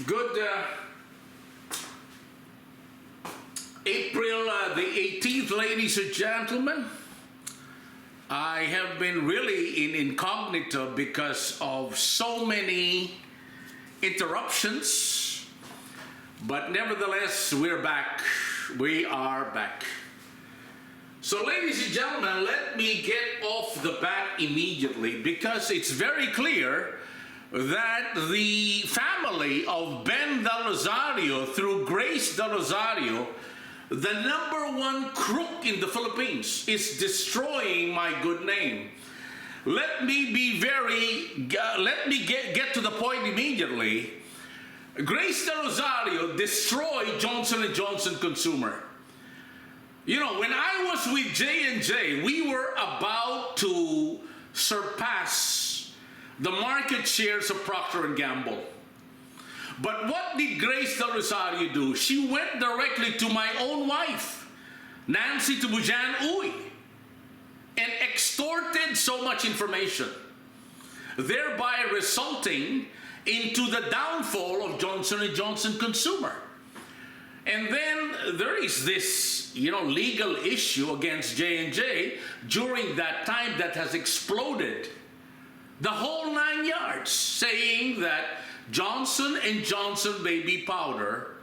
Good April the 18th, ladies and gentlemen. I have been really in incognito because of so many interruptions, but nevertheless, we're back. We are back. So, ladies and gentlemen, let me get off the bat immediately because it's very clear that the family of Ben Del Rosario through Grace Del Rosario, the #1 crook in the Philippines, is destroying my good name. Let me get to the point immediately. Grace Del Rosario destroyed Johnson & Johnson Consumer. You know, when I was with J&J, we were about to surpass the market shares of Procter & Gamble. But what did Grace Del Rosario do? She went directly to my own wife, Nancy Tubujan Uy, and extorted so much information, thereby resulting into the downfall of Johnson & Johnson Consumer. And then there is this, legal issue against J&J during that time that has exploded the whole 9 yards, saying that Johnson & Johnson baby powder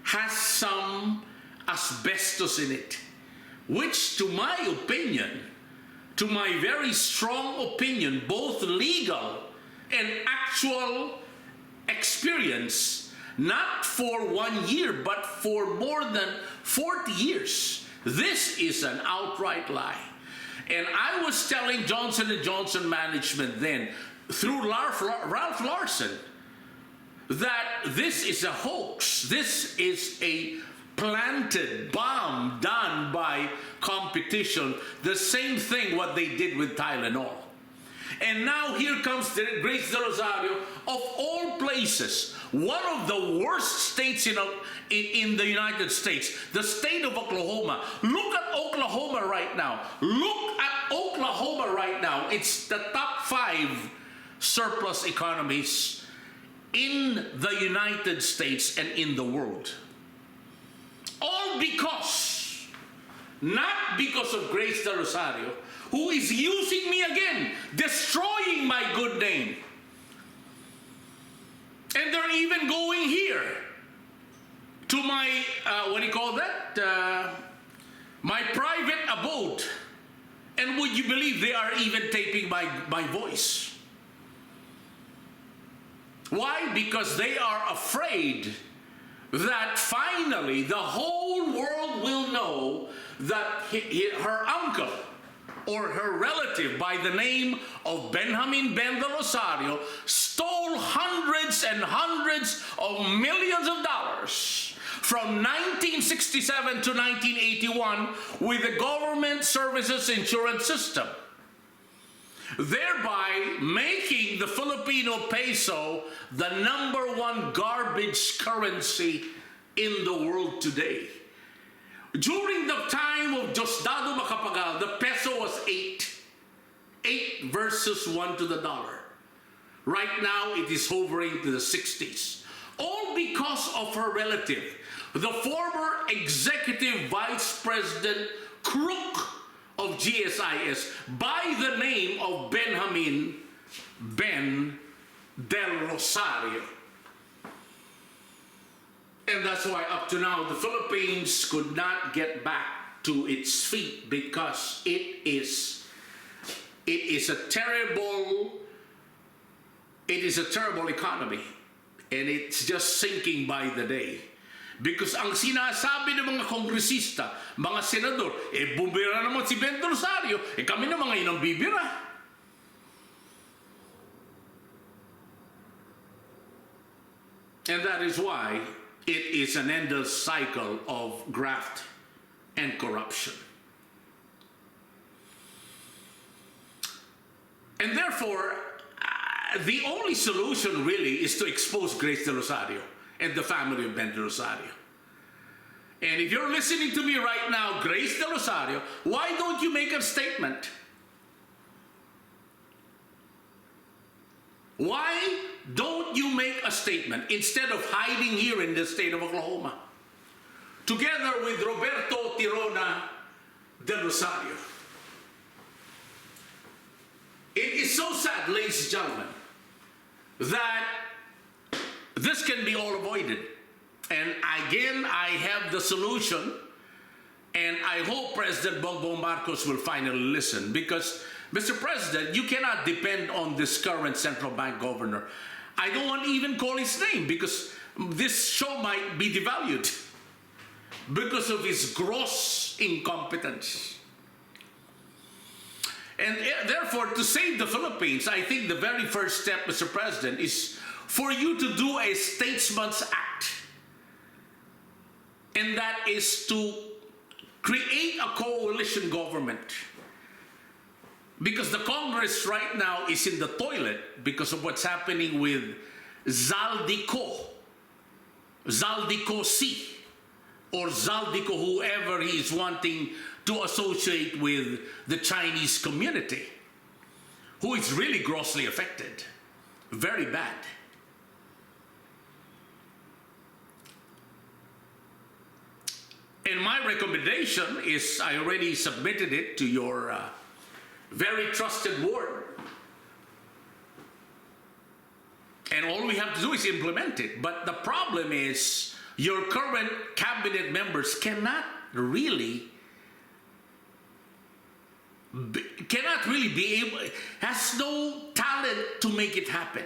has some asbestos in it, which to my opinion, to my very strong opinion, both legal and actual experience, not for 1 year, but for more than 40 years, this is an outright lie. And I was telling Johnson & Johnson management then, through Ralph Larson, that this is a hoax. This is a planted bomb done by competition. The same thing what they did with Tylenol. And now here comes Grace Del Rosario, of all places, one of the worst states in the United States, the state of Oklahoma. Look at Oklahoma right now. Look at Oklahoma right now. It's the top 5 surplus economies in the United States and in the world. All because, not because of Grace Del Rosario, who is using me again, destroying my good name. And they're even going here to my, my private abode. And would you believe they are even taping my voice? Why? Because they are afraid that finally the whole world will know that her uncle or her relative by the name of Benjamin Ben Del Rosario stole hundreds and hundreds of millions of dollars from 1967 to 1981 with the government services insurance system, thereby making the Filipino peso the #1 garbage currency in the world today. During the time of Diosdado Macapagal, the peso was 8 versus 1 to the dollar. Right now, it is hovering to the 60s. All because of her relative, the former executive vice president crook of GSIS by the name of Benjamin Ben Del Rosario. And that's why up to now the Philippines could not get back to its feet, because it is a terrible economy, and it's just sinking by the day. Because ang sinasabi ng mga kongresista, mga senador, bumbira naman si Ben Rosario, kami na mga inang bibira. And that is why it is an endless cycle of graft and corruption. And therefore, the only solution really is to expose Grace Del Rosario and the family of Ben Del Rosario. And if you're listening to me right now, Grace Del Rosario, why don't you make a statement? Why don't don't you make a statement instead of hiding here in the state of Oklahoma, together with Roberto Tirona de Rosario. It is so sad, ladies and gentlemen, that this can be all avoided. And again, I have the solution, and I hope President Bongbong Marcos will finally listen, because, Mr. President, you cannot depend on this current central bank governor. I don't want to even call his name, because this show might be devalued because of his gross incompetence. And therefore, to save the Philippines, I think the very first step, Mr. President, is for you to do a statesman's act. And that is to create a coalition government. Because the Congress right now is in the toilet because of what's happening with Zaldico C, or Zaldico, whoever he is wanting to associate with the Chinese community, who is really grossly affected. Very bad. And my recommendation is, I already submitted it to your very trusted ward. And all we have to do is implement it. But the problem is, your current cabinet members cannot really be able, has no talent to make it happen.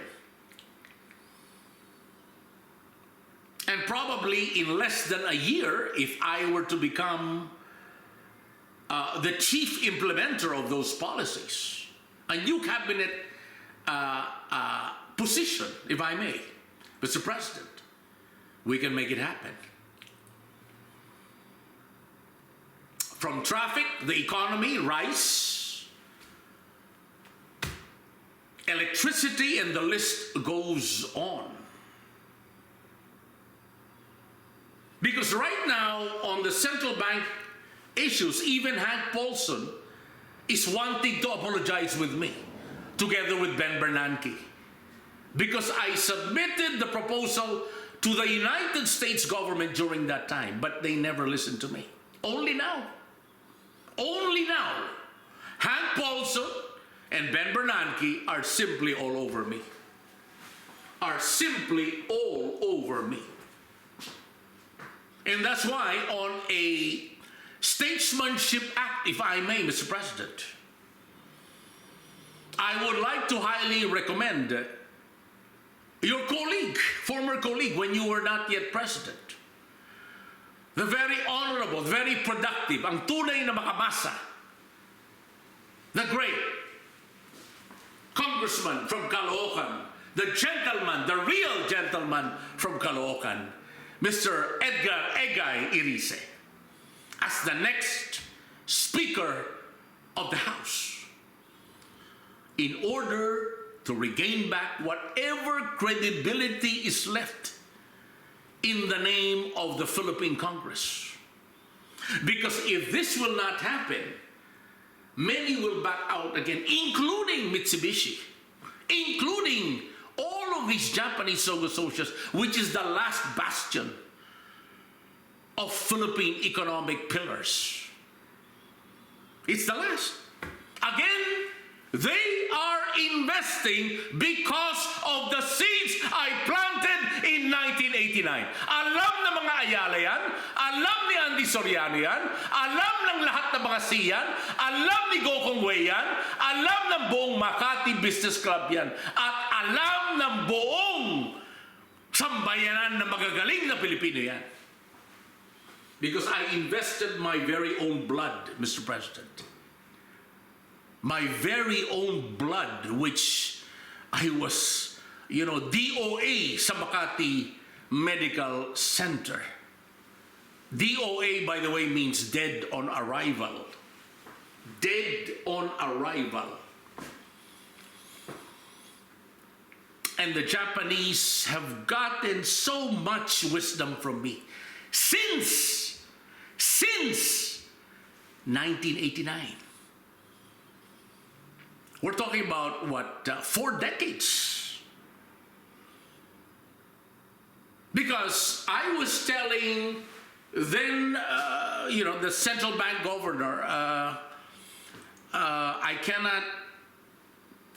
And probably in less than a year, if I were to become the chief implementer of those policies, a new cabinet position, if I may, Mr. President, we can make it happen. From traffic, the economy, rice, electricity, and the list goes on. Because right now, on the central bank issues, even Hank Paulson is wanting to apologize with me, together with Ben Bernanke. Because I submitted the proposal to the United States government during that time, but they never listened to me. Only now. Only now. Hank Paulson and Ben Bernanke are simply all over me. Are simply all over me. And that's why on a statesmanship act, if I may, Mr. President, I would like to highly recommend your colleague, former colleague, when you were not yet president, the very honorable, very productive, ang tunay na makamasa, the great congressman from Caloocan, the gentleman, the real gentleman from Caloocan, Mr. EDGAR ERICE, as the next Speaker of the House, in order to regain back whatever credibility is left in the name of the Philippine Congress. Because if this will not happen, many will back out again, including Mitsubishi, including all of these Japanese associates, which is the last bastion of Philippine economic pillars. It's the last. Again, they are investing because of the seeds I planted in 1989. Alam ng mga Ayala yan, alam ni Andy Soriano yan, alam ng lahat ng mga siyan, alam ni Gokong Wei yan, alam ng buong Makati Business Club yan, at alam ng buong sambayanan na magagaling na Pilipino yan. Because I invested my very own blood, Mr. President. My very own blood, which I was, DOA sa Makati Medical Center. DOA, by the way, means dead on arrival. Dead on arrival. And the Japanese have gotten so much wisdom from me since 1989. We're talking about, 4 decades. Because I was telling then, the central bank governor, I cannot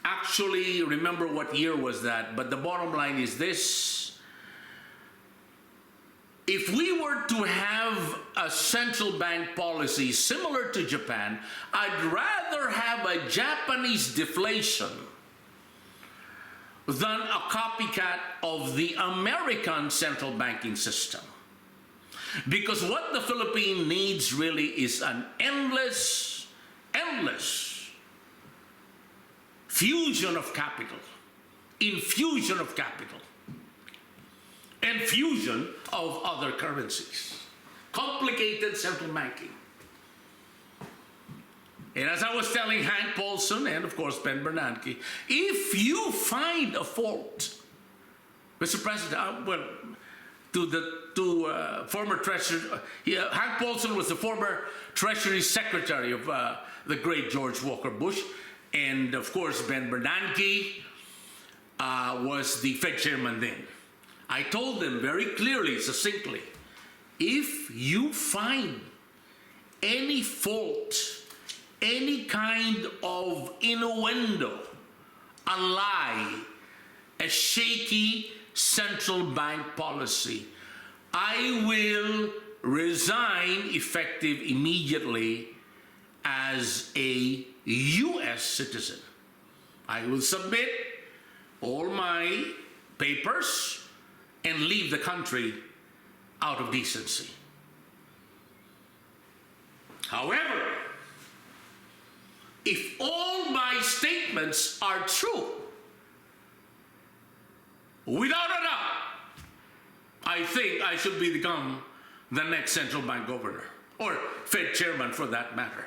actually remember what year was that, but the bottom line is this: if we were to have a central bank policy similar to Japan, I'd rather have a Japanese deflation than a copycat of the American central banking system. Because what the Philippines needs really is an endless fusion of capital, infusion of capital, and fusion of other currencies. Complicated central banking. And as I was telling Hank Paulson and of course Ben Bernanke, if you find a fault, Mr. President, former Treasury, Hank Paulson was the former Treasury Secretary of the great George Walker Bush, and of course Ben Bernanke was the Fed chairman then. I told them very clearly, succinctly, if you find any fault, any kind of innuendo, a lie, a shaky central bank policy, I will resign effective immediately as a U.S. citizen. I will submit all my papers and leave the country out of decency. However, if all my statements are true, without a doubt, I think I should become the next central bank governor, or Fed chairman for that matter.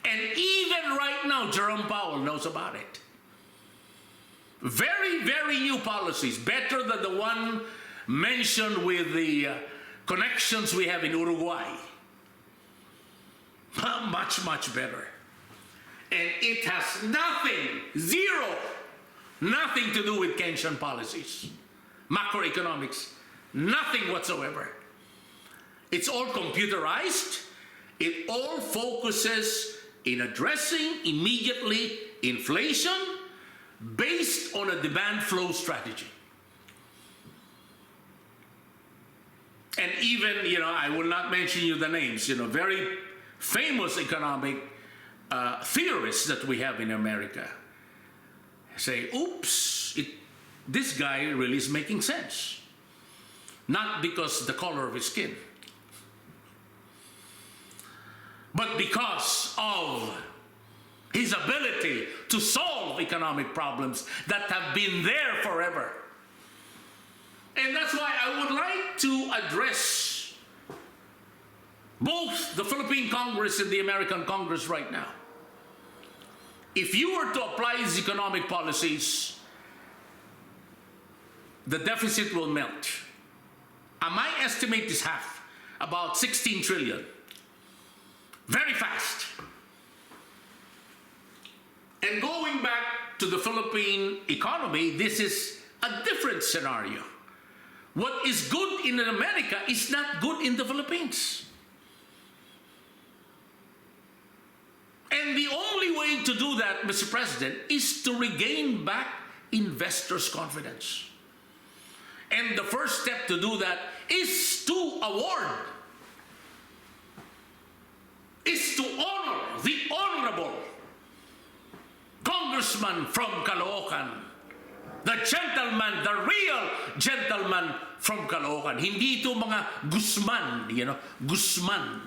And even right now, Jerome Powell knows about it. Very, very new policies, better than the one mentioned with the connections we have in Uruguay. Much, much better. And it has nothing to do with Keynesian policies, macroeconomics, nothing whatsoever. It's all computerized. It all focuses in addressing immediately inflation based on a demand flow strategy. And even, I will not mention you the names, very famous economic theorists that we have in America say, oops, this guy really is making sense. Not because the color of his skin, but because of his ability to solve economic problems that have been there forever. And that's why I would like to address both the Philippine Congress and the American Congress right now. If you were to apply these economic policies, the deficit will melt. My estimate is half, about 16 trillion. Very fast. And going back to the Philippine economy, this is a different scenario. What is good in America is not good in the Philippines. And the only way to do that, Mr. President, is to regain back investors' confidence. And the first step to do that is to award, is to honor the honorable congressman from Caloocan, the gentleman, the real gentleman from Caloocan. Hindi ito mga Guzman, Guzman.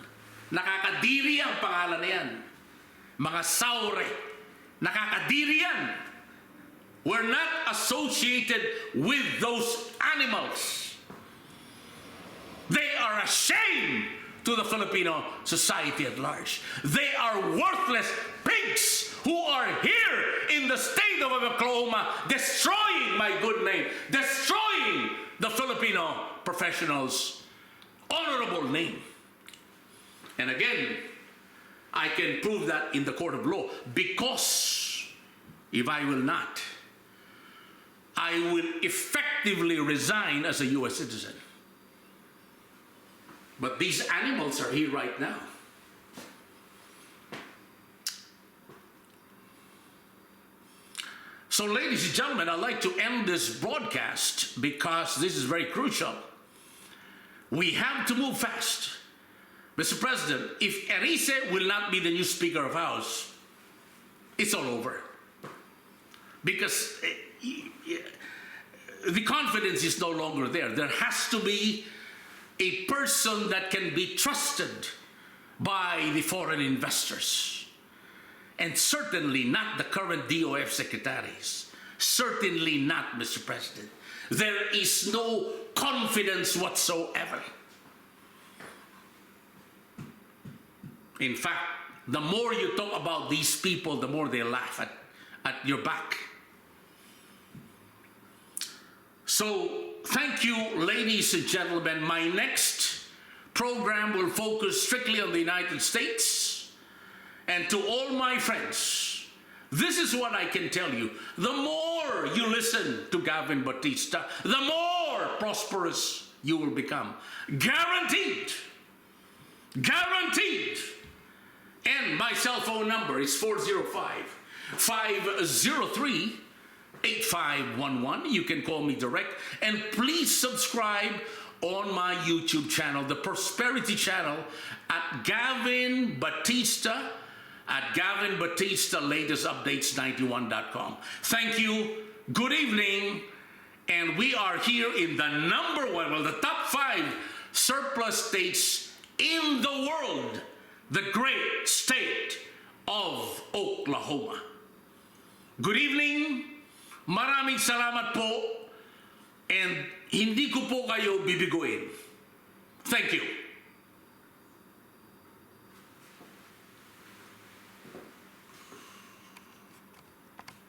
Nakakadiri ang pangalan na yan. Mga saure. Nakakadiri yan. We're not associated with those animals. They are a shame to the Filipino society at large. They are worthless pigs who are here in the state of Oklahoma destroying my good name, destroying the Filipino professionals' honorable name. And again, I can prove that in the court of law, because if I will not, I will effectively resign as a U.S. citizen. But these animals are here right now. So, ladies and gentlemen, I'd like to end this broadcast because this is very crucial. We have to move fast. Mr. President, if ERICE will not be the new Speaker of House, it's all over. Because the confidence is no longer there. There has to be a person that can be trusted by the foreign investors. And certainly not the current DOF secretaries. Certainly not, Mr. President. There is no confidence whatsoever. In fact, the more you talk about these people, the more they laugh at your back. So, thank you, ladies and gentlemen. My next program will focus strictly on the United States. And to all my friends, this is what I can tell you. The more you listen to Gavin Bautista, the more prosperous you will become. Guaranteed. Guaranteed. And my cell phone number is 405-503-8511. You can call me direct. And please subscribe on my YouTube channel, the Prosperity Channel, at Gavin Bautista, at Gavin Bautista Latest Updates 91.com. Thank you. Good evening. And we are here in the number one, well, the top 5 surplus states in the world, the great state of Oklahoma. Good evening. Maraming salamat po. And hindi ko po kayo bibiguin. Thank you.